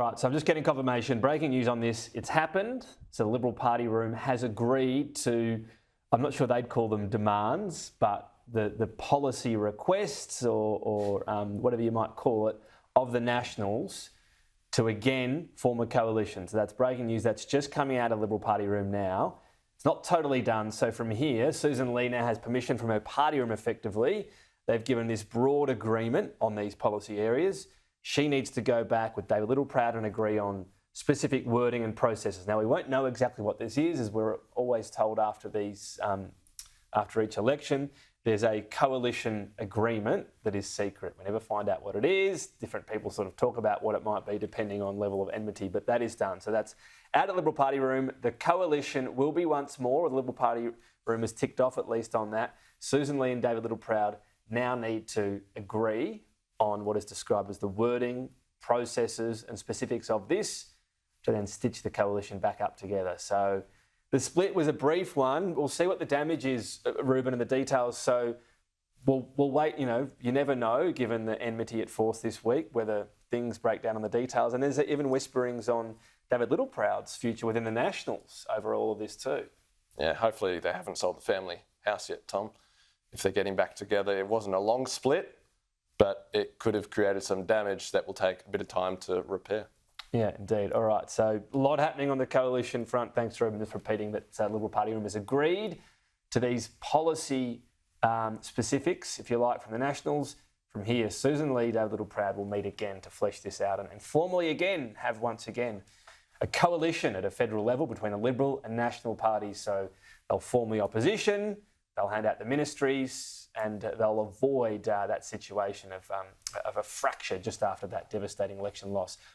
Right, so I'm just getting confirmation. Breaking news on this. It's happened. So the Liberal Party room has agreed to, I'm not sure they'd call them demands, but the policy requests or whatever you might call it of the Nationals to again form a coalition. So that's breaking news. That's just coming out of Liberal Party room now. It's not totally done. So from here, Sussan Lee now has permission from her party room effectively. They've given this broad agreement on these policy areas. She needs to go back with David Littleproud and agree on specific wording and processes. Now, we won't know exactly what this is, as we're always told after each election. There's a coalition agreement that is secret. We never find out what it is. Different people sort of talk about what it might be depending on level of enmity, but that is done. So that's out of the Liberal Party room. The coalition will be once more. The Liberal Party room is ticked off, at least on that. Sussan Lee and David Littleproud now need to agree on what is described as the wording, processes and specifics of this to then stitch the coalition back up together. So the split was a brief one. We'll see what the damage is, Ruben, and the details. So we'll wait, you never know, given the enmity at force this week, whether things break down on the details. And there's even whisperings on David Littleproud's future within the Nationals over all of this too. Yeah, hopefully they haven't sold the family house yet, Tom. If they're getting back together, it wasn't a long split, but it could have created some damage that will take a bit of time to repair. Yeah, indeed. All right, so a lot happening on the coalition front. Thanks, Ruben, just repeating that Liberal Party room has agreed to these policy specifics, if you like, from the Nationals. From here, Sussan Lee, David Littleproud will meet again to flesh this out and formally again have once again a coalition at a federal level between the Liberal and National parties. So they'll form the opposition, they'll hand out the ministries, and they'll avoid that situation of a fracture just after that devastating election loss.